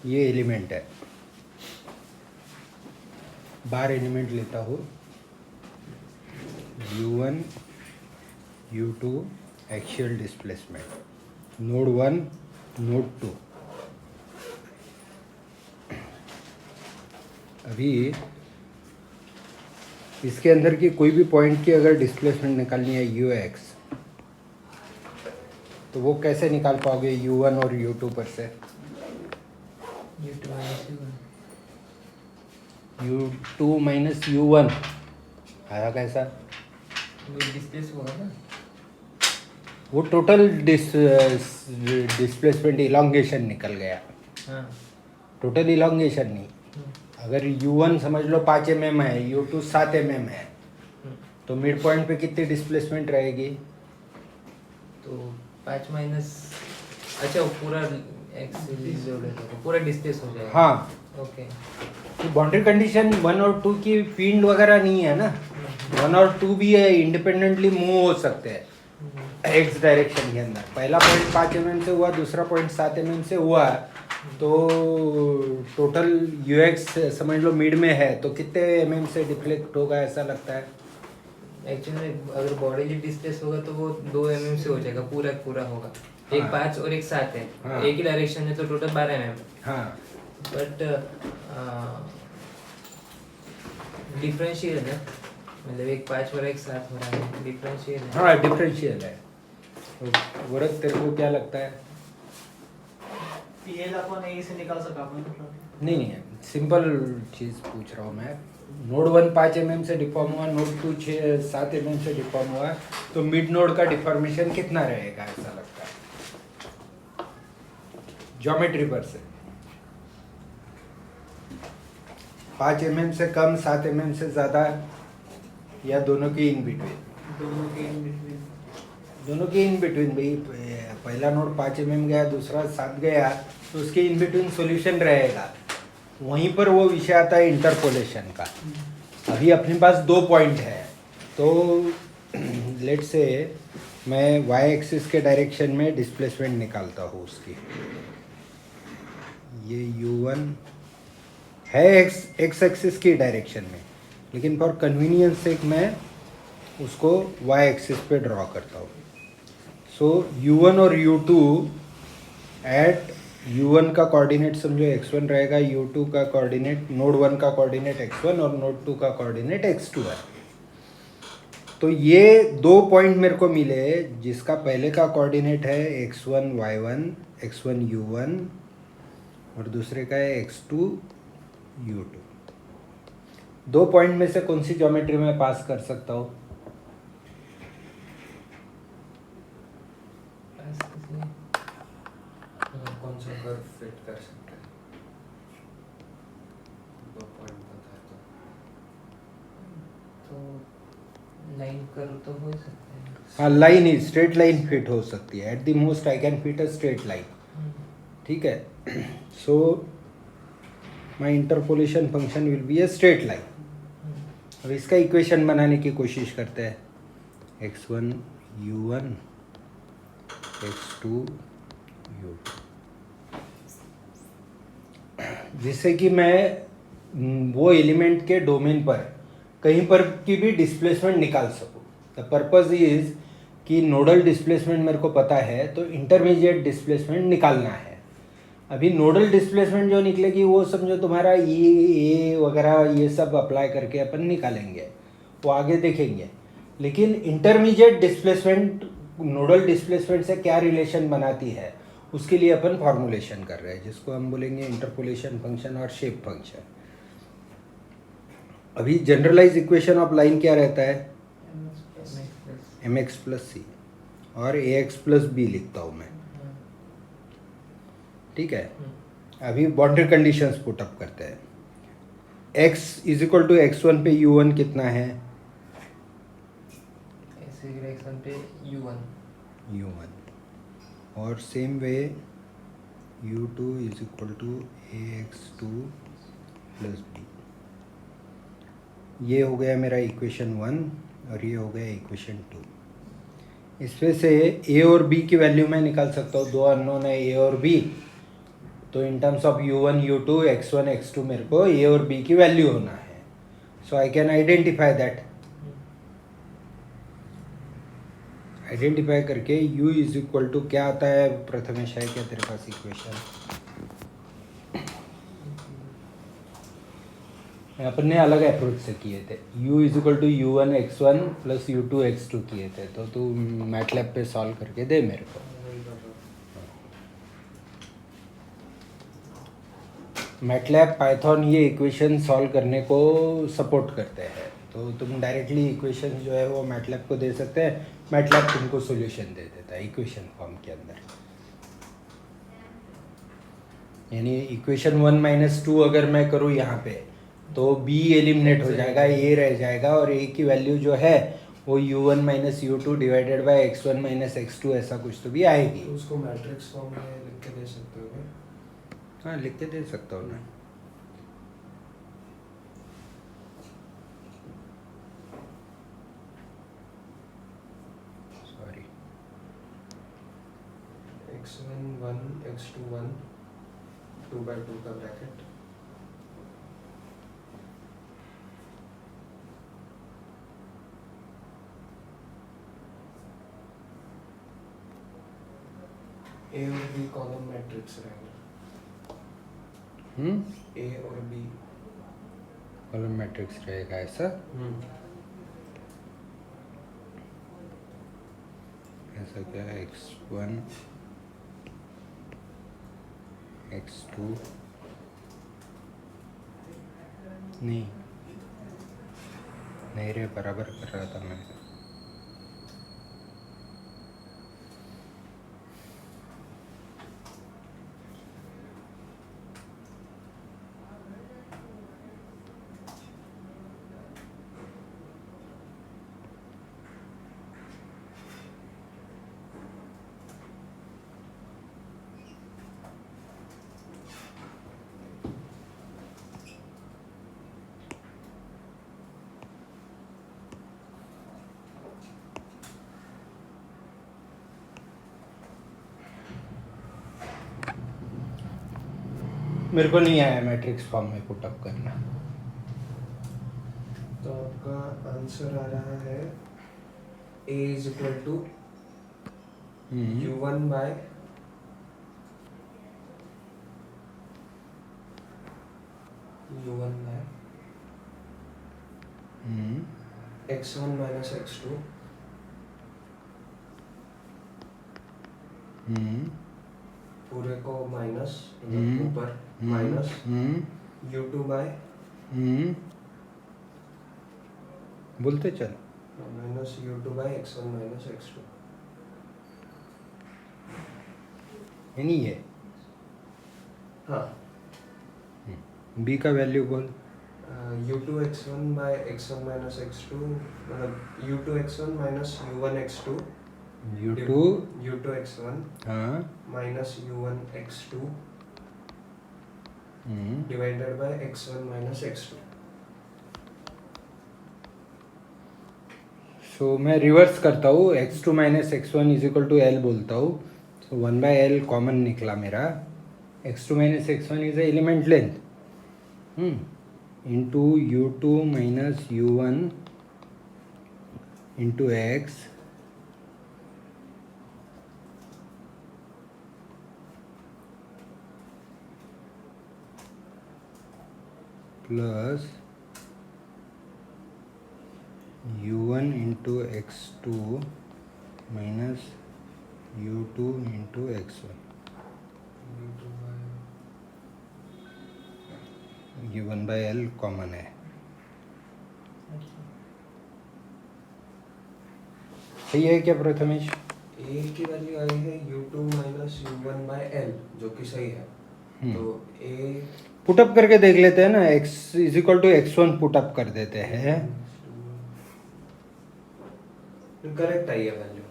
ये एलिमेंट है, बार एलिमेंट लेता हूँ u1 u2 axial displacement, node 1 node 2। अभी इसके अंदर की कोई भी पॉइंट की अगर डिस्प्लेसमेंट निकालनी है ux, तो वो कैसे निकाल पाओगे u1 और u2 पर से? u2 माइनस u1 आया कैसा? डिस्प्लेस होगा ना, वो टोटल डिस्प्लेसमेंट इलॉन्गेशन निकल गया, हाँ। टोटल इलॉन्गेशन नहीं। अगर u1 समझ लो 5 mm है, u2 7 mm है, तो मिड पॉइंट पे कितनी डिस्प्लेसमेंट रहेगी? तो 5 माइनस, अच्छा वो पूरा पूरा डिस्प्लेस हो जाएगा। हाँ, ओके। तो बाउंड्री कंडीशन 1 और 2 की फील्ड वगैरह नहीं है ना, 1 और 2 भी है इंडिपेंडेंटली मूव हो सकते हैं एक्स डायरेक्शन के अंदर। पहला पॉइंट 5 mm से हुआ, दूसरा पॉइंट 7 mm से हुआ, तो टोटल यूएक्स समझ लो मिड में है, तो कितने mm से डिफ्लेक्ट होगा ऐसा लगता है? एक्चुअली अगर बॉडी डिस्प्लेस होगा तो वो 2 mm से हो जाएगा, पूरा पूरा होगा। एक हाँ। 5 और एक 7 है, हाँ। एक ही डायरेक्शन है, तो टोटल 12 mm। हाँ, बट डिफरेंशियल है ना, मतलब एक 5 और एक 7 हो रहा है, डिफरेंशियल है। हाँ डिफरेंशियल है। तो वरद तेरे को क्या लगता है? पीएल अपन ए से निकाल सका अपन मतलब? नहीं नहीं, सिंपल चीज़ पूछ रहा हूँ मैं। नोड 1 5 mm से डिफॉर्म हुआ, नोड 2 7 mm से डिफॉर्म हुआ, तो मिड नोड का डिफॉर्मेशन कितना रहेगा ऐसा लगता है ज्योमेट्री पर से? 5 mm से कम, 7 mm से ज़्यादा, या दोनों की इन बिटवीन? दोनों के इन बिटवीन। दोनों की इन बिटवीन भाई। पहला नोड 5 mm गया, दूसरा 7 गया, तो उसके इन बिटवीन सॉल्यूशन रहेगा। वहीं पर वो विषय आता है इंटरपोलेशन का। अभी अपने पास 2 पॉइंट है, तो लेट से मैं वाई एक्सिस के डायरेक्शन में डिस्प्लेसमेंट निकालता हूँ उसकी। ये u1 है एक्स एक्सिस की डायरेक्शन में, लेकिन फॉर कन्वीनियंस सेक मैं उसको वाई एक्सिस पे ड्रॉ करता हूँ। सो u1 और u2 एट u1 का कोऑर्डिनेट समझो x1 रहेगा, u2 का कोऑर्डिनेट, नोड 1 का कोऑर्डिनेट x1 और नोड 2 का कोऑर्डिनेट x2 है। तो ये 2 पॉइंट मेरे को मिले जिसका पहले का कोऑर्डिनेट है x1 y1 x1 u1 और दूसरे का है x2 u2। 2 पॉइंट में से कौन सी ज्योमेट्री में पास कर सकता हूँ? कौन सा कर्व फिट कर सकते हैं? 2 पॉइंट बताए तो लाइन कर्व तो हो सकता है। हाँ, लाइन ही स्ट्रेट लाइन फिट हो सकती है। At the most I can fit a straight line, ठीक है। So my interpolation function will be a straight line. अब इसका इक्वेशन बनाने की कोशिश करते हैं। x1 u1 x2 u2, जिससे कि मैं वो एलिमेंट के डोमेन पर कहीं पर की भी डिस्प्लेसमेंट निकाल सकूं। द पर्पज इज कि नोडल डिस्प्लेसमेंट मेरे को पता है, तो इंटरमीडिएट डिस्प्लेसमेंट निकालना है। अभी नोडल डिस्प्लेसमेंट जो निकलेगी वो समझो तुम्हारा ए वगैरह ये सब अप्लाई करके अपन निकालेंगे, वो आगे देखेंगे। लेकिन इंटरमीडिएट डिस्प्लेसमेंट नोडल डिस्प्लेसमेंट से क्या रिलेशन बनाती है, उसके लिए अपन फॉर्मुलेशन कर रहे हैं, जिसको हम बोलेंगे इंटरपोलेशन फंक्शन और शेप फंक्शन। अभी जनरलाइज इक्वेशन ऑफ लाइन क्या रहता है? mx प्लस सी और ax प्लस बी लिखता हूँ मैं, ठीक है। अभी बाउंड्री कंडीशंस पुट अप करते हैं। x is equal to x1 पे u1 कितना है? x1 पे u1 और same way u2 is equal to ax2 plus b. ये हो गया मेरा इक्वेशन 1 और ये हो गया इक्वेशन 2। इसमें से a और b की वैल्यू मैं निकाल सकता हूँ। 2 अननोन है a और b, तो इन terms of u1 u2 x1 x2 मेरे को a और b की वैल्यू होना है. So I can identify that. Identify करके u इज इक्वल टू क्या आता है प्रथमेश, है क्या तेरे पास इक्वेशन? अपन ने अलग अप्रोच से किए थे. u is equal to u1 x1 plus u2 x2 किए थे. तो तू मैटलैब पे सॉल्व करके दे मेरे को. वही कर रहा मैटलैब पाइथन ये इक्वेशन सॉल्व करने को सपोर्ट करते हैं. तो तुम डायरेक्टली इक्वेशन जो है वो मैटलैब को दे सकते हैं. मैटलैब तुमको सॉल्यूशन दे देता है इक्वेशन फॉर्म के अंदर. यानी इक्वेशन 1 - 2 अगर मैं करूँ यहाँ पे तो b एलिमिनेट हो जाएगा, a रह जाएगा और a की वैल्यू जो है वो u1 - u2 divided by x1 - x2 ऐसा कुछ तो भी आएगी. तो उसको मैट्रिक्स फॉर्म में लिख के दे सकते हो क्या? हाँ लिख के दे सकता हूँ ना. सॉरी, x1 1 x2 1 2/2 का ब्रैकेट a और b कॉलम मैट्रिक्स रहेंगे. a और b कॉलम मैट्रिक्स रहेगा ऐसा. ऐसा क्या है x1 x2 नहीं नहीं रे, बराबर कर रहा था मैं. मेरे को नहीं आया मैट्रिक्स फॉर्म में पुटअप करना. तो आपका आंसर आ रहा है a is equal to u1 by x1 minus x2 पूरे को माइनस ऊपर माइनस u2 बाय बोलते चल. Minus u2 by x1 minus x2. यानी ये हाँ, b का वैल्यू बोल. u2 x1 bye x1 minus x2 मतलब u2 x1 minus u1 x2 u2 x1 हाँ minus u1 x2 divided by x1 minus x2. सो मैं रिवर्स करता हूँ. x2 - x1 is equal to l बोलता हूँ. सो 1/l कॉमन निकला मेरा. x2 - x1 is element length into u2 - u1 into x plus u1 into x2 minus u2 into x1. ये 1/l common है. सही है क्या प्रथमेश? a की वैल्यू आई है u2 minus u1 bye l जो कि सही है. तो a पुटअप करके देख लेते हैं ना. x is equal to x1 put up कर देते हैं. करेक्ट आई है वैल्यू.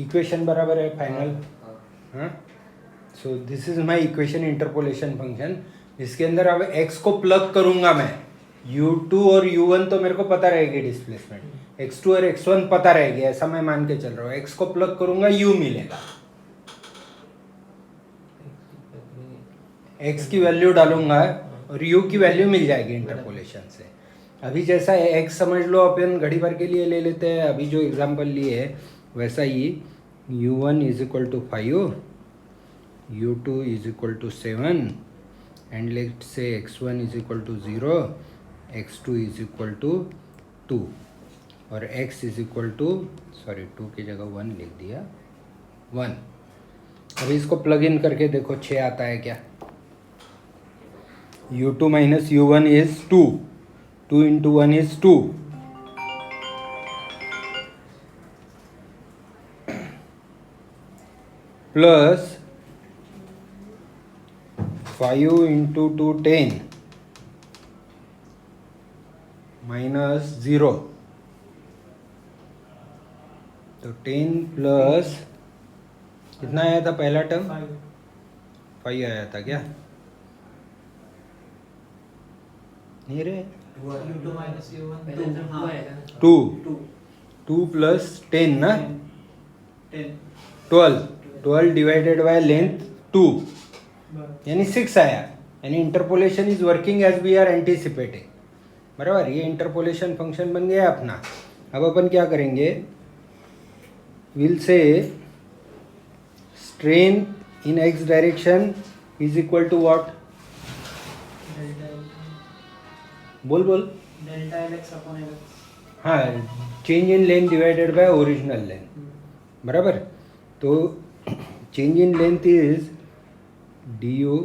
इक्वेशन बराबर है फाइनल. हाँ. हाँ. So this is my equation interpolation function. इसके अंदर अब x को प्लग करूंगा मैं. u2 और u1 तो मेरे को पता रहेगी डिस्प्लेसमेंट. x2 और x1 पता रहेगी, ऐसा मैं मान के चल रहा हूँ. x को प्लग करूंगा u मिलेगा. x की वैल्यू डालूंगा और u की वैल्यू मिल जाएगी इंटरपोलेशन से। अभी जैसा x समझ लो अपन घड़ी भर के लिए ले लेते हैं, अभी जो एग्जांपल लिए है वैसा ही u1 is equal to 5, u2 is equal to 7 and let say x1 is equal to 0, x2 is equal to 2 और x इज इक्वल टू 2 की जगह 1 लिख दिया 1। अभी इसको प्लग इन करके देखो 6 आता है क्या। u2 minus u1 is 2, 2 into 1 is 2, plus 5 into 2 10 minus 0, तो 10 प्लस कितना आया था पहला टर्म, 5 आया था क्या, नहीं रे, U2 minus U1 पहले two, जब हाँ, 2 आएगा ना 2, 2 2 प्लस 10 ना, 10 12 डिवाइडेड बाय लेंथ 2 बराबर यानी 6 आया। यानी interpolation is working as we are anticipating, बराबर। ये इंटरपोलेशन फंक्शन बन गया अपना। अब अपन क्या करेंगे, will say strain in x direction is equal to what, बोल बोल, डेल्टा LX अपॉन LX हाँ, change in length divided by original length, बराबर। तो change in length is du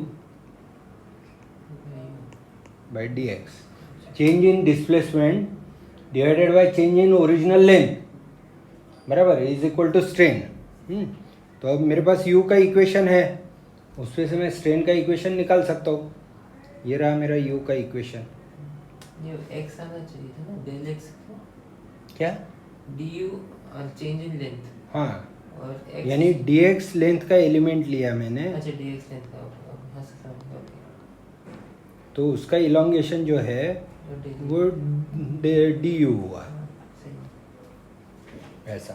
by dx, change in displacement divided by change in original length, बराबर, is equal to strain. तो अब मेरे पास u का equation है, उसमें से मैं स्ट्रेन का इक्वेशन निकाल सकता हूँ। ये रहा मेरा u का इक्वेशन। ये x आना चाहिए था ना, डेल x क्या, du चेंज इन लेंथ हाँ, और x यानी dx लेंथ का एलिमेंट लिया मैंने, अच्छा dx लेंथ का हाँ समझ गया ओके तो उसका इलोंगेशन जो है और du वो du हुआ, हाँ, सही ऐसा।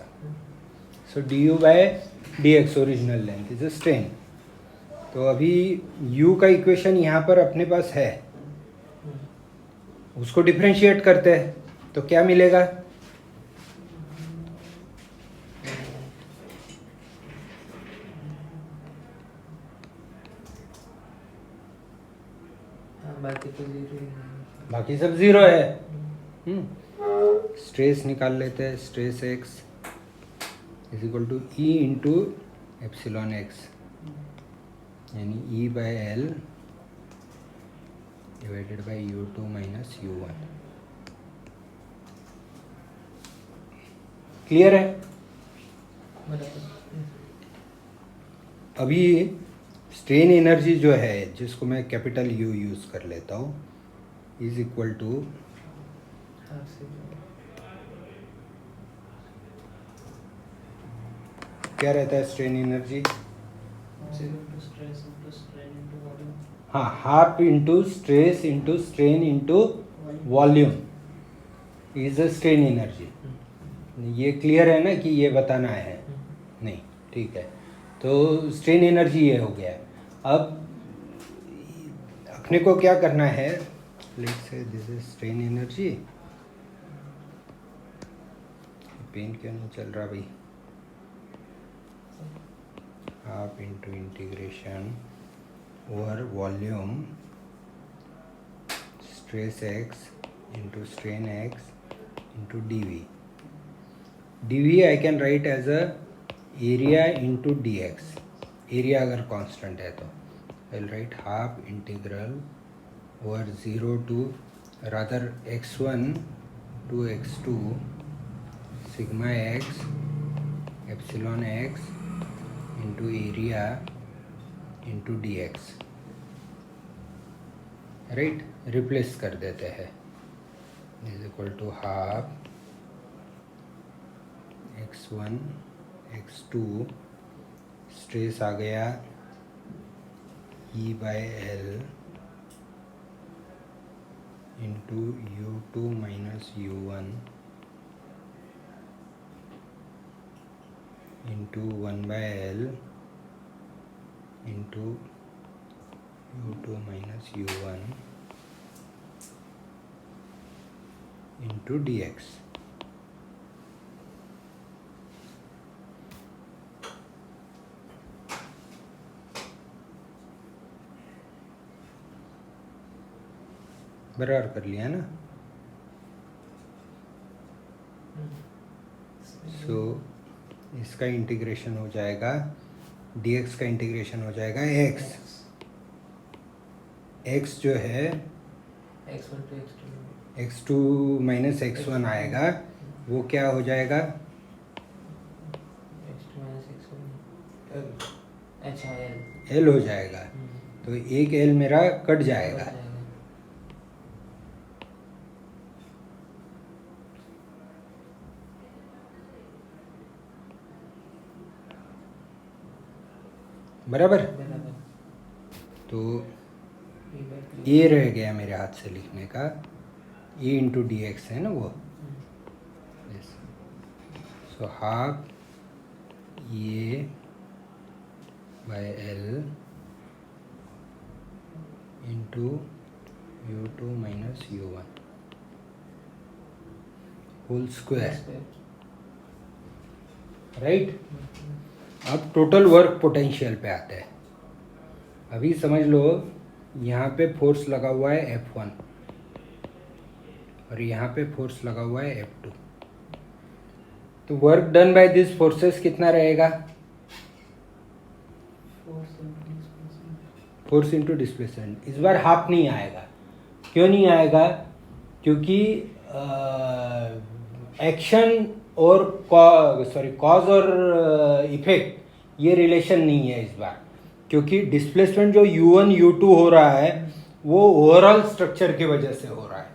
So du by dx original length is a strain. तो अभी u का इक्वेशन यहाँ पर अपने पास है, उसको डिफरेंशिएट करते हैं तो क्या मिलेगा, हाँ बाकी तो 0 ही है। बाकी सब 0 है। स्ट्रेस निकाल लेते हैं, stress x is equal to E into epsilon X, यानी E by L divided by u2 minus u1। Clear है। बराबर अभी स्ट्रेन एनर्जी जो है, जिसको मैं कैपिटल U यूज़ कर लेता हूँ, इज इक्वल टू हाँ सही क्या रहता है strain energy, into stress into strain into volume हाँ, half into stress into strain into volume is a strain energy. ये क्लियर है ना कि ये बताना है, नहीं, ठीक है। तो स्ट्रेन एनर्जी ये हो गया। अब अपने को क्या करना है, let's say this is strain energy. Pen क्यों नहीं चल रहा भाई, half into integration over volume stress x into strain x into dv। dv I can write as a area into dx, area अगर कांस्टेंट है तो I will write half integral over 0 to rather x1 to x2 sigma x epsilon x into area into dx, right, replace कर देते हैं, is equal to half x1 x2 stress आ गया E by L into u2 minus u1 into 1 by L into u2 minus u1 into dx. बराबर कर लिया ना? सो इसका integration हो जाएगा, dx का इंटीग्रेशन हो जाएगा x. x जो है x1 to x2 x2 minus x1 आएगा, वो क्या हो जाएगा? x2 minus x1 अच्छा l l हो जाएगा. तो एक l मेरा कट जाएगा. बराबर. बराबर. तो ये रह गया मेरे हाथ से लिखने का, a इंटू डी एक्स है ना वो. सो हाफ ये by L into u2 minus u1 whole square. Right. अब टोटल वर्क पोटेंशियल पे आते हैं. अभी समझ लो यहाँ पे फोर्स लगा हुआ है F1 और यहाँ पे फोर्स लगा हुआ है F2. तो work done by this forces कितना रहेगा? Force into displacement. इस बार हाफ नहीं आएगा. क्यों नहीं आएगा? क्योंकि एक्शन और कॉज और इफेक्ट ये रिलेशन नहीं है इस बार, क्योंकि डिस्प्लेसमेंट जो u1 u2 हो रहा है वो ओवरऑल स्ट्रक्चर की वजह से हो रहा है.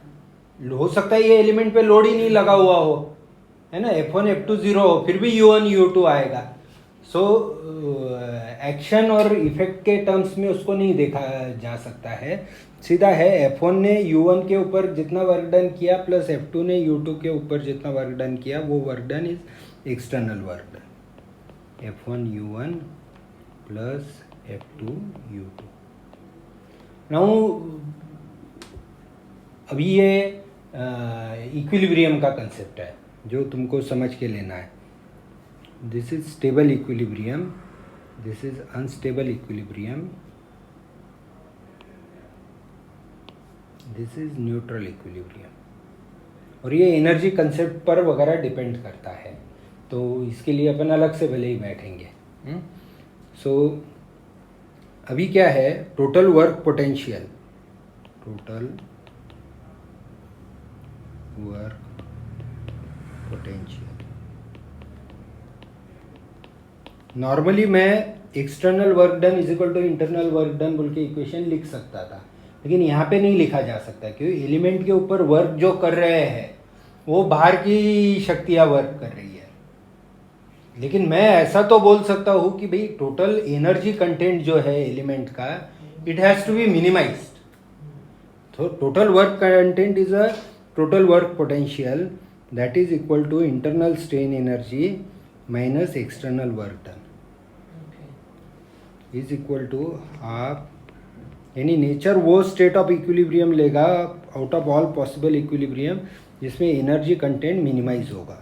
हो सकता है ये एलिमेंट पे लोड ही नहीं लगा हुआ हो, है ना, F1 F2 0 हो, फिर भी u1 u2 आएगा. सो एक्शन और इफेक्ट के टर्म्स में उसको नहीं देखा जा सकता है. सीधा है F1 ने u1 के ऊपर जितना वर्क डन किया प्लस F2 ने u2 के ऊपर जितना वर्क डन किया, वो work done is external work done. F1 u1 plus F2 u2. Now अभी ये इक्विलिब्रियम का कंसेप्ट है जो तुमको समझ के लेना है. This is stable equilibrium, this is unstable equilibrium, this is neutral equilibrium. और ये एनर्जी कंसेप्ट पर वगैरह डिपेंड करता है, तो इसके लिए अपन अलग से भले ही बैठेंगे. सो अभी क्या है? Total work potential. Total work potential. Normally मैं external work done is equal to internal work done बोल के इक्वेशन लिख सकता था, लेकिन यहाँ पे नहीं लिखा जा सकता क्योंकि एलिमेंट के ऊपर वर्क जो कर रहे हैं वो बाहर की शक्तियाँ वर्क कर रही है. लेकिन मैं ऐसा तो बोल सकता हूँ कि भाई टोटल एनर्जी कंटेंट जो है एलिमेंट का, it has to be minimised. तो total work content is a total work potential that is equal to internal strain energy minus external work done is equal to half. यानी nature वो state of equilibrium लेगा out of all possible equilibrium जिसमें energy content minimise होगा.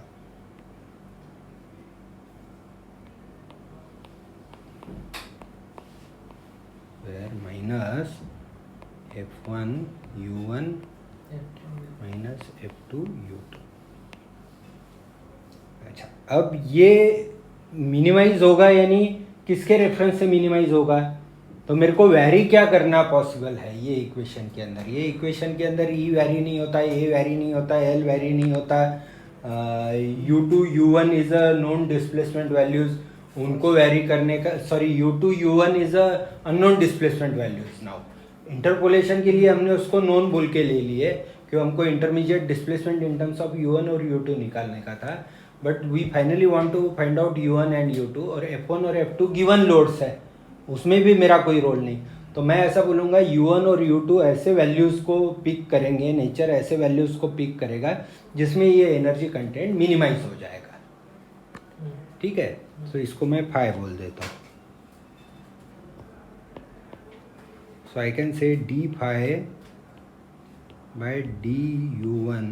Minus F1 u1 minus F2 u2. अच्छा, अब ये minimise होगा यानी किसके रेफरेंस से मिनिमाइज होगा? तो मेरे को वैरी क्या करना पॉसिबल है ये इक्वेशन के अंदर? ये इक्वेशन के अंदर E वैरी नहीं होता, A वैरी नहीं होता, L वैरी नहीं होता. u2 u1 is a known displacement values, उनको वैरी करने का, u2 u1 is a unknown displacement values. Now interpolation के लिए हमने उसको नोन बोल के ले लिए क्यों हमको intermediate displacement in terms of u1 और u2 निकालने का था. But we finally want to find out u1 and u2 और F1 और F2 गिवन लोड्स है, उसमें भी मेरा कोई रोल नहीं. तो मैं ऐसा बोलूँगा u1 और u2 ऐसे वैल्यूज़ को पिक करेंगे, नेचर ऐसे वैल्यूज़ को पिक करेगा जिसमें ये एनर्जी कंटेंट मिनिमाइज हो जाएगा. ठीक है, तो इसको मैं फाई बोल देता हूँ. So I can say d phi by d u1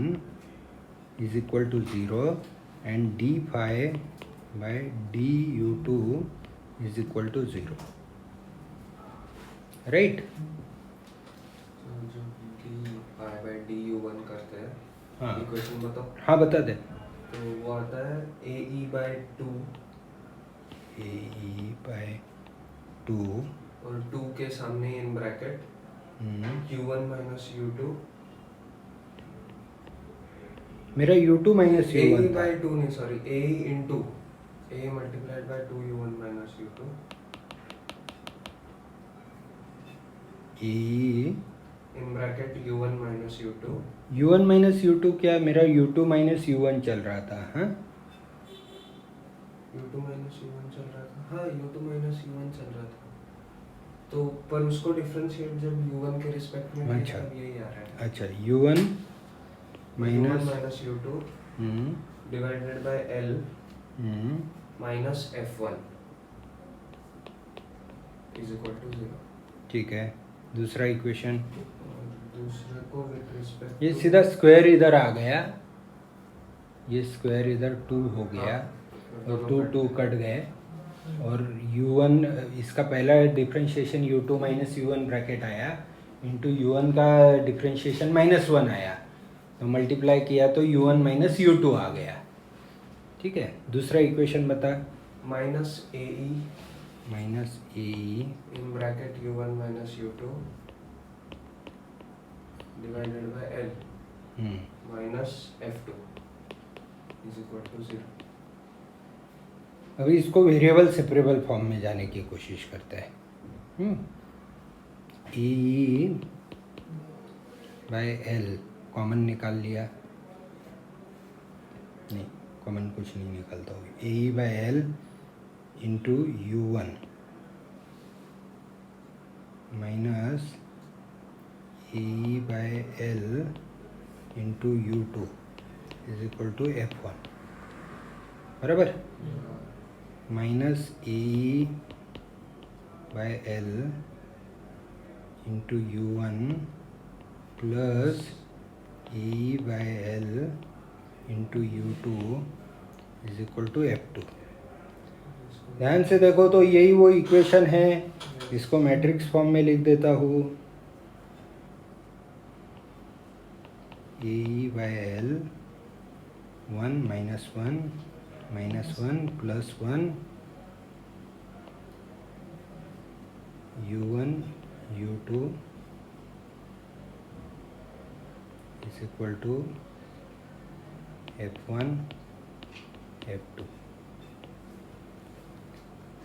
is equal to 0 and d phi by d u2 is equal to 0. Right? तो जो d pi by d u1 करते हैं, हाँ इक्वेशन बताओ। हाँ बता दे। तो वो आता है ae by 2 ae by 2 और 2 के सामने in bracket u1 minus u2 मेरा u2 minus ae u1 by था। 2 नहीं sorry ae into a multiplied by 2 u1 minus u2 ae in bracket u1 minus u2 u1 minus u2 क्या, मेरा u2 minus u1 चल रहा था। हाँ u2 minus u1 चल रहा था। हाँ u2 minus u1 चल रहा था। तो पर उसको डिफरेंशिएट जब u1 के रिस्पेक्ट में किया, अच्छा। तब यही आ रहा है। अच्छा u1 u1 minus minus u2 hmm, divided by l hmm, minus f1 is equal to 0। ठीक है। दूसरा इक्वेशन, और दूसरे को विद रिस्पेक्ट ये सीधा स्क्वायर इधर आ गया, ये स्क्वायर इधर 2 हो गया और 2 कट गए और u1 इसका पहला differentiation u2 minus u1 bracket आया इंटू u1 का डिफरेंशिएशन -1 आया, तो मल्टीप्लाई किया तो u1 माइनस u2 आ गया। ठीक है, दूसरा इक्वेशन बता। minus ae minus A in bracket u1 minus u2 divided by l minus f2 is equal to 0। अभी इसको वेरिएबल सेपरेबल फॉर्म में जाने की कोशिश करते हैं। ई बाय एल कॉमन निकाल लिया, नहीं कॉमन कुछ नहीं निकलता होगा। A by L into u1 minus A by L into u2 is equal to f1, बराबर। Minus A by L into u1 plus A by L into u2 is equal to f2। ध्यान से देखो तो यही वो equation है, इसको matrix form में लिख देता हूँ। A by L 1 minus 1 plus 1 u1 u2 is equal to f1 f2।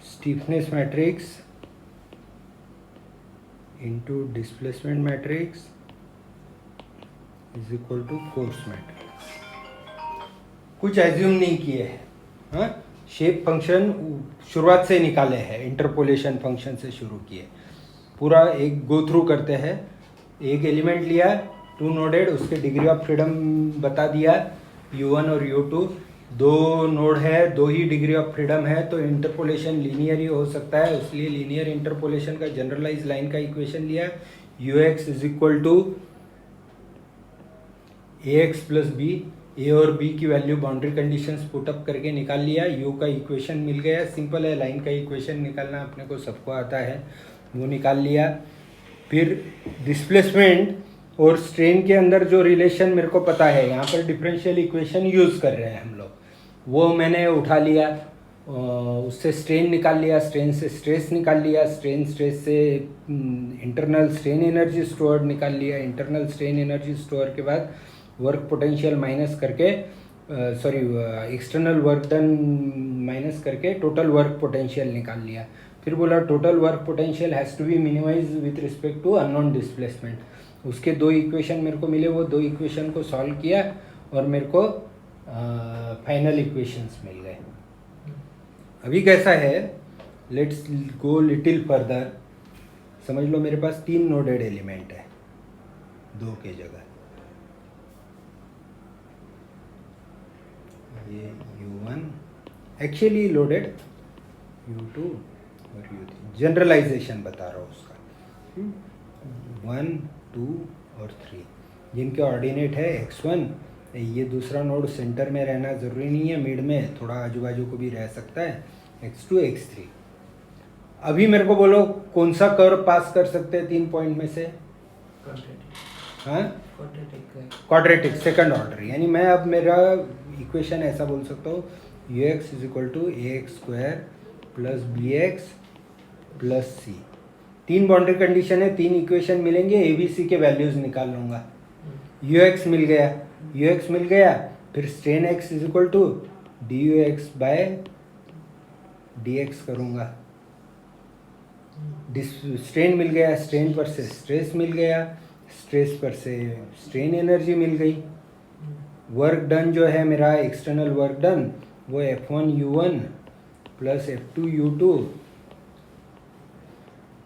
Stiffness matrix into displacement matrix is equal to force matrix. कुछ एज्यूम नहीं किए हैं, हाँ। शेप फंक्शन शुरुआत से निकाले हैं, इंटरपोलेशन फंक्शन से शुरू किए, पूरा एक गो थ्रू करते हैं। एक एलिमेंट लिया 2 नोडेड, उसके डिग्री ऑफ फ्रीडम बता दिया u1 और u2, 2 नोड है, 2 ही डिग्री ऑफ फ्रीडम है, तो इंटरपोलेशन लीनियर ही हो सकता है, इसलिए लीनियर इंटरपोलेशन का जनरलाइज लाइन का इक्वेशन लिया ux is equal to ax plus B. A और बी की value boundary conditions put up करके निकाल लिया, यू का इक्वेशन मिल गया। सिंपल है, लाइन का इक्वेशन निकालना अपने को सबको आता है, वो निकाल लिया। फिर डिस्प्लेसमेंट और स्ट्रेन के अंदर जो रिलेशन मेरे को पता है, यहाँ पर डिफरेंशियल इक्वेशन यूज़ कर रहे हैं हम लोग, वो मैंने उठा लिया, उससे स्ट्रेन निकाल लिया, स्ट्रेन से स्ट्रेस निकाल लिया, स्ट्रेस से इंटरनल स्ट्रेन एनर्जी स्टोर निकाल लिया। इंटरनल स्ट्रेन एनर्जी स्टोर के बाद वर्क पोटेंशियल माइनस करके एक्सटर्नल वर्क डन माइनस करके टोटल वर्क पोटेंशियल निकाल लिया। फिर बोला total work potential has to be minimize with respect to unknown displacement. उसके 2 इक्वेशन मेरे को मिले, वो 2 इक्वेशन को सॉल्व किया और मेरे को फाइनल इक्वेशंस मिल गए। अभी कैसा है, लेट्स गो लिटिल फर्दर। समझ लो मेरे पास 3 नोडेड एलिमेंट है 2 के जगह, ये u1 एक्चुअली लोडेड, u2 और u3, जनरलाइजेशन बता रहा हूँ उसका। 1 2 और 3, जिनके ऑर्डिनेट है x1। ये दूसरा नोड सेंटर में रहना ज़रूरी नहीं है, मिड में थोड़ा आजू बाजू को भी रह सकता है, x2 x3। अभी मेरे को बोलो कौन सा कर्व पास कर सकते हैं 3 पॉइंट में से? हाँ, क्वाड्रेटिक सेकंड ऑर्डर। यानी मैं अब मेरा इक्वेशन ऐसा बोल सकता हूँ, ux = ax² + bx + c। 3 boundary condition है, 3 इक्वेशन मिलेंगे, ए बी सी के वैल्यूज निकाल लूँगा। ux मिल गया, फिर स्ट्रेन x = dux/dx करूँगा। स्ट्रेन मिल गया, स्ट्रेन पर से स्ट्रेस मिल गया, स्ट्रेस पर से स्ट्रेन एनर्जी मिल गई। वर्क डन जो है मेरा एक्सटर्नल वर्क डन, वो F1U1 + F2U2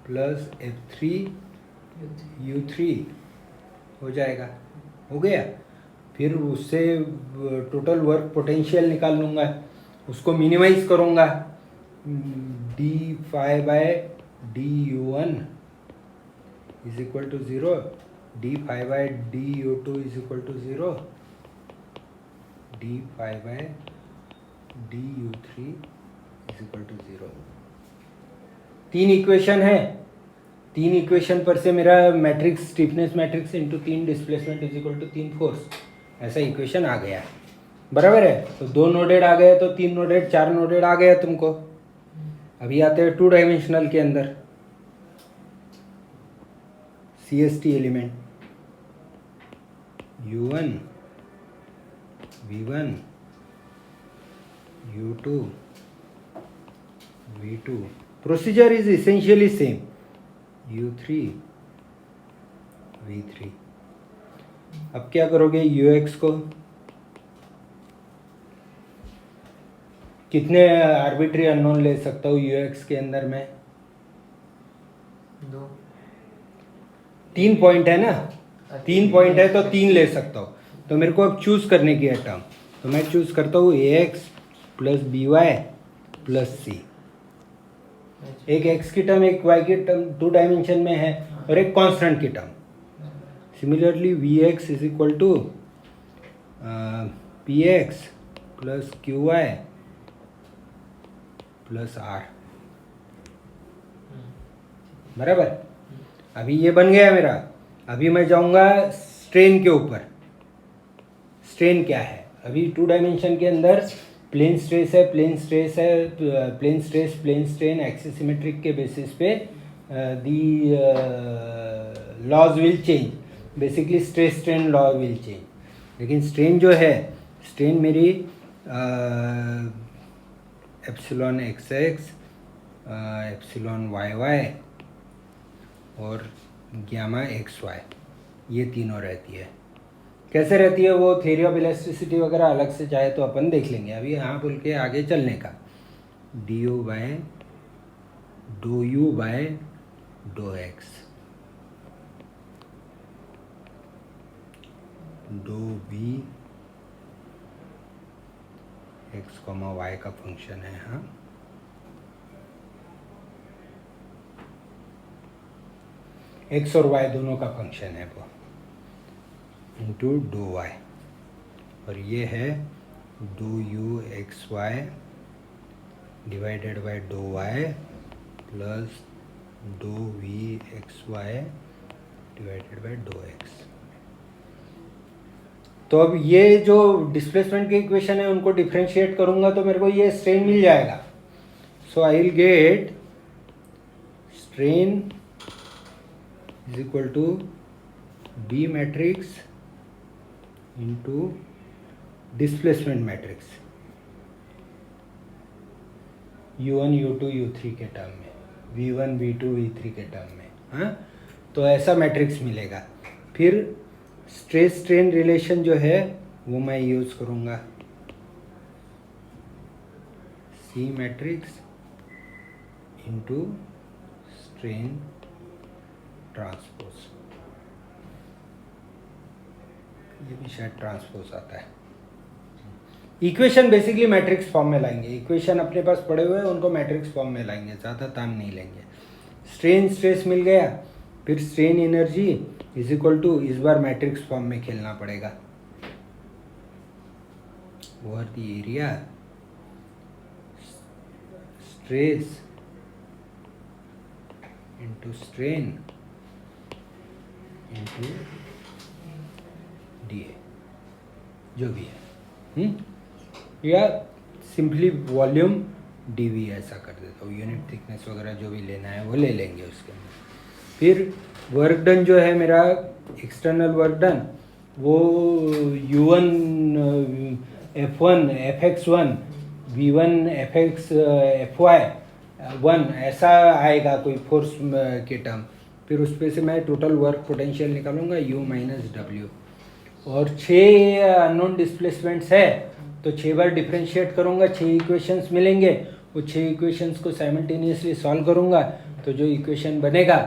+ F3U3 हो जाएगा। हो गया। फिर उससे टोटल वर्क पोटेंशियल निकाल लूँगा, उसको मिनिमाइज करूँगा। d∅/du1 = 0, d∅/du2 = 0, d∅/du3 = 0। 3 इक्वेशन है, 3 इक्वेशन पर से मेरा matrix stiffness matrix into 3 displacement = 3 force, ऐसा इक्वेशन आ गया। बराबर है। तो 2 नोडेड आ गए, तो 3 नोडेड, 4 नोडेड आ गया तुमको। अभी आते हैं 2 डायमेंशनल के अंदर, CST element U1 V1 U2 V2। Procedure is essentially same, U3 V3। अब क्या करोगे, UX को कितने आर्बिट्री अननोन ले सकता हूँ UX के अंदर में? 2। 3 पॉइंट है ना, 3 पॉइंट है तो 3 ले सकता हूँ। तो मेरे को अब चूज करने की है टर्म, तो मैं चूज करता हूँ AX + BY + C। एक x की टर्म, एक y की टर्म 2 डायमेंशन में है, और एक कांस्टेंट की term. Similarly Vx = Px + Qy + R। बराबर। अभी ये बन गया मेरा। अभी मैं जाऊंगा स्ट्रेन के ऊपर। स्ट्रेन क्या है? अभी 2 डायमेंशन के अंदर प्लेन स्ट्रेस है, प्लेन स्ट्रेन एक्सिस सिमेट्रिक के बेसिस पे the laws will change. Basically stress strain law will change. लेकिन स्ट्रेन जो है, स्ट्रेन मेरी एप्सिलॉन XX, एप्सिलॉन YY और गामा XY, ये तीनों रहती है। कैसे रहती है वो, थ्योरी ऑफ इलास्टिसिटी वगैरह अलग से चाहे तो अपन देख लेंगे। अभी यहाँ बोल के आगे चलने का, du/∂u/∂x, dou v x, y का फंक्शन है। हाँ, x और y दोनों का फंक्शन है वो, इंटू डो वाई, और ये है dou(xy) डिवाइडेड बाय डो y plus dou(v(xy) divided by डो एक्स। तो अब ये जो डिस्प्लेसमेंट के इक्वेशन है उनको डिफरेंशिएट करूंगा तो मेरे को ये स्ट्रेन मिल जाएगा। So I will get strain is equal to B matrix into displacement matrix U1 U2 U3 के टर्म में, V1 V2 V3 के टर्म में। हाँ, तो ऐसा मैट्रिक्स मिलेगा। फिर स्ट्रेस स्ट्रेन रिलेशन जो है वो मैं यूज़ करूँगा, C matrix into strain transpose. ये भी शायद ट्रांसपोज आता है। इक्वेशन बेसिकली मैट्रिक्स फॉर्म में लाएंगे। इक्वेशन अपने पास पड़े हुए हैं, उनको मैट्रिक्स फॉर्म में लाएंगे, ज़्यादा टाइम नहीं लेंगे। स्ट्रेन स्ट्रेस मिल गया, फिर strain energy is equal to, इस बार मैट्रिक्स फॉर्म में खेलना पड़ेगा, over the area stress into strain into d a, जो भी है, या सिंपली वॉल्यूम डीवी ऐसा कर देता हूँ, यूनिट थिकनेस वगैरह जो भी लेना है वो ले लेंगे उसके अंदर। फिर वर्क डन जो है मेरा, एक्सटर्नल वर्क डन, वो U1 F1 Fx1 V1 Fx Fy1 ऐसा आएगा कोई फोर्स के टर्म। फिर उस पे से मैं टोटल वर्क पोटेंशियल निकालूंगा U माइनस डब्ल्यू, और 6 अननोन डिस्प्लेसमेंट्स है तो 6 बार डिफरेंशिएट करूंगा, 6 इक्वेशंस मिलेंगे, वो 6 इक्वेशंस को साइमल्टेनियसली सॉल्व करूंगा तो जो इक्वेशन बनेगा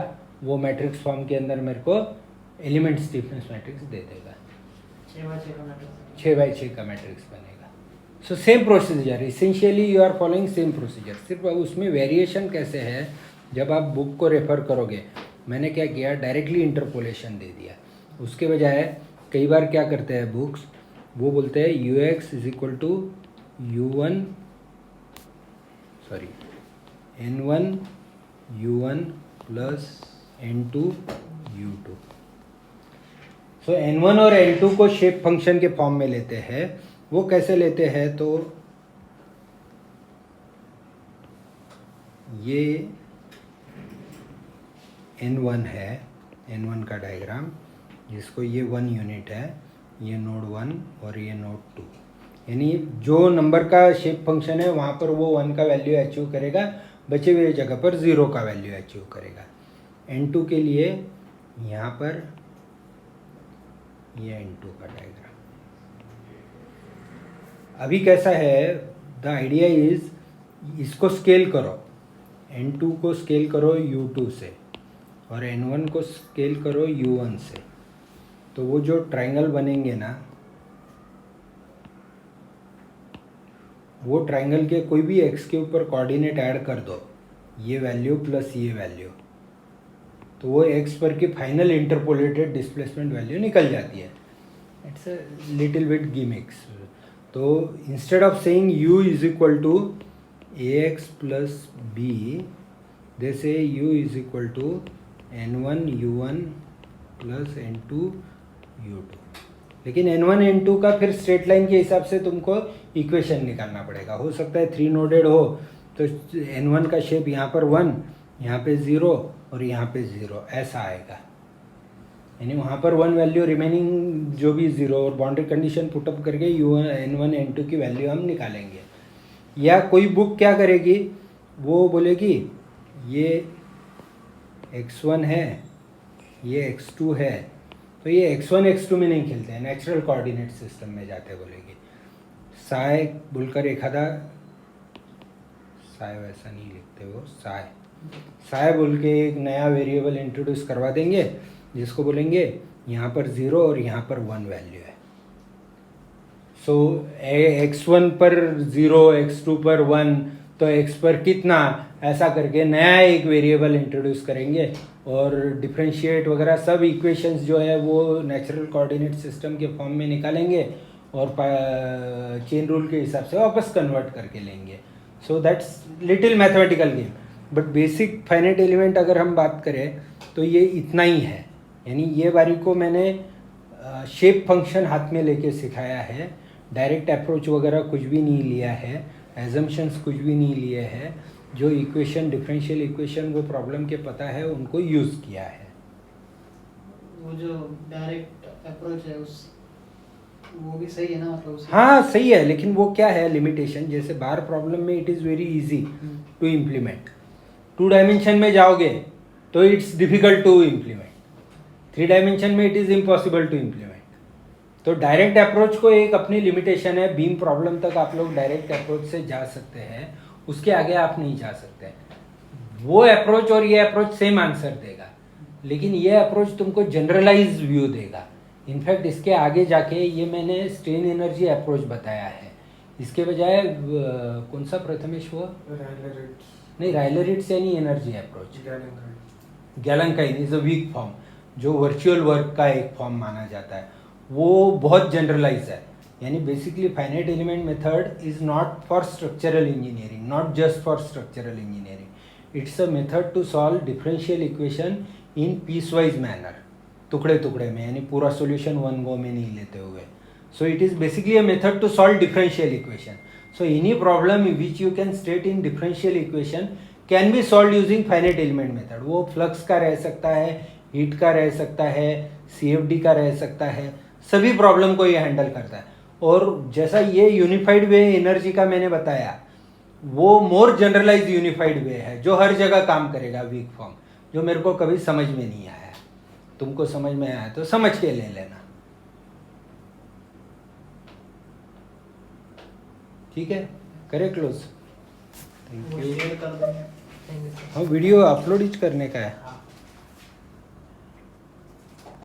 वो मैट्रिक्स फॉर्म के अंदर मेरे को एलिमेंट स्टिफनेस मैट्रिक्स दे देगा, 6 बाई 6 का मैट्रिक्स बनेगा। So same procedure, essentially you are following same procedure, सिर्फ उसमें वेरिएशन कैसे है, जब आप बुक को रेफर करोगे, मैंने क्या किया, डायरेक्टली इंटरपोलेशन दे दिया, उसके बजाय कई बार क्या करते हैं बुक्स, वो बोलते हैं ux is equal to n1 u1 plus n2 u2। So n1 और n2 को शेप फंक्शन के फॉर्म में लेते हैं। वो कैसे लेते हैं, तो ये n1 है, n1 का डायग्राम, जिसको ये 1 यूनिट है, ये नोड 1 और ये नोड 2, यानी जो नंबर का शेप फंक्शन है वहाँ पर वो 1 का वैल्यू अचीव करेगा, बचे हुए जगह पर 0 का वैल्यू अचीव करेगा। n2 के लिए यहाँ पर ये n2 का डायग्राम अभी कैसा है, द आइडिया इज, इसको स्केल करो, n2 को स्केल करो u2 से और n1 को स्केल करो u1 से, तो वो जो ट्रायंगल बनेंगे ना, वो ट्रायंगल के कोई भी x के ऊपर कोऑर्डिनेट ऐड कर दो, ये वैल्यू प्लस ये वैल्यू, तो वो x पर की फाइनल इंटरपोलेटेड डिस्प्लेसमेंट वैल्यू निकल जाती है। It's a little bit gimmicks. तो instead of saying u is equal to ax plus b, they say u is equal to n1 u1 plus n2 u2। लेकिन n1 n2 का फिर straight line के हिसाब से तुमको इक्वेशन निकालना पड़ेगा। हो सकता है 3 नोडेड हो तो n1 का शेप यहाँ पर 1, यहाँ पे 0 और यहाँ पे 0 ऐसा आएगा, यानी वहाँ पर 1 वैल्यू रिमेनिंग जो भी 0, और बाउंड्री कंडीशन पुटअप करके n1 n2 की वैल्यू हम निकालेंगे। या कोई बुक क्या करेगी, वो बोलेगी ये x1 है, ये x2 है, तो ये x1 x2 में नहीं खेलते हैं, नेचुरल कोऑर्डिनेट सिस्टम में जाते बोलेगी। साय बोलकर एखादा, साय वैसा नहीं लिखते वो, साय बोल के एक नया वेरिएबल इंट्रोड्यूस करवा देंगे, जिसको बोलेंगे यहाँ पर 0 और यहाँ पर 1 वैल्यू है। सो x1 पर 0, x2 पर 1, तो x पर कितना, ऐसा करके नया एक वेरिएबल इंट्रोड्यूस करेंगे और डिफरेंशिएट वगैरह सब इक्वेशंस जो है वो नेचुरल कोऑर्डिनेट सिस्टम के फॉर्म में निकालेंगे और चेन रूल के हिसाब से वापस कन्वर्ट करके लेंगे। So that's little mathematical game, but basic finite element अगर हम बात करें तो ये इतना ही है। यानी ये बारी को मैंने शेप फंक्शन हाथ में लेके सिखाया है, डायरेक्ट अप्रोच वगैरह कुछ भी नहीं लिया है, एजम्पशंस कुछ भी नहीं लिए हैं, जो इक्वेशन डिफरेंशियल इक्वेशन वो प्रॉब्लम के पता है उनको यूज़ किया है। वो जो डायरेक्ट अप्रोच है उस, वो भी सही है ना, मतलब उससे? हाँ सही है, लेकिन वो क्या है लिमिटेशन, जैसे बार प्रॉब्लम में it is very easy to implement, 2 dimension में जाओगे तो it's difficult to implement, 3 dimension में it is impossible to implement. तो डायरेक्ट अप्रोच को एक अपनी लिमिटेशन है, बीम प्रॉब्लम तक आप लोग डायरेक्ट अप्रोच से जा सकते हैं, उसके आगे आप नहीं जा सकते। वो अप्रोच और ये अप्रोच सेम आंसर देगा, लेकिन ये अप्रोच तुमको जनरलाइज व्यू देगा। इनफैक्ट इसके आगे जाके ये मैंने स्ट्रेन एनर्जी अप्रोच बताया है, इसके बजाय कौन सा प्रथमेश हुआ, रायलरिट्स, नहीं रायलरिट्स यानी energy approach, Galerkin is a weak form, जो वर्चुअल वर्क का एक फॉर्म माना जाता है, वो बहुत जनरलाइज है. यानी basically finite element method is not for structural engineering, not just for structural engineering. It's a method to solve differential equation in piecewise manner, टुकड़े टुकड़े में, यानी पूरा सॉल्यूशन वन गो में नहीं लेते हुए. So it is basically a method to solve differential equation. So any problem which you can state in differential equation can be solved using finite element method. वो फ्लक्स का रह सकता है, heat का रह सकता है, CFD का रह सकता है, सभी प्रॉब्लम को ये हैंडल करता है. और जैसा ये यूनिफाइड वे एनर्जी का मैंने बताया, वो मोर जनरलाइज यूनिफाइड वे है जो हर जगह काम करेगा, वीक फॉर्म, जो मेरे को कभी समझ में नहीं आया. तुमको समझ में आया तो समझ के ले लेना. ठीक है, करे क्लोज. थैंक वो यू. शेयर कर देंगे. Thank you sir. हाँ, वीडियो अपलोड ही करने का है.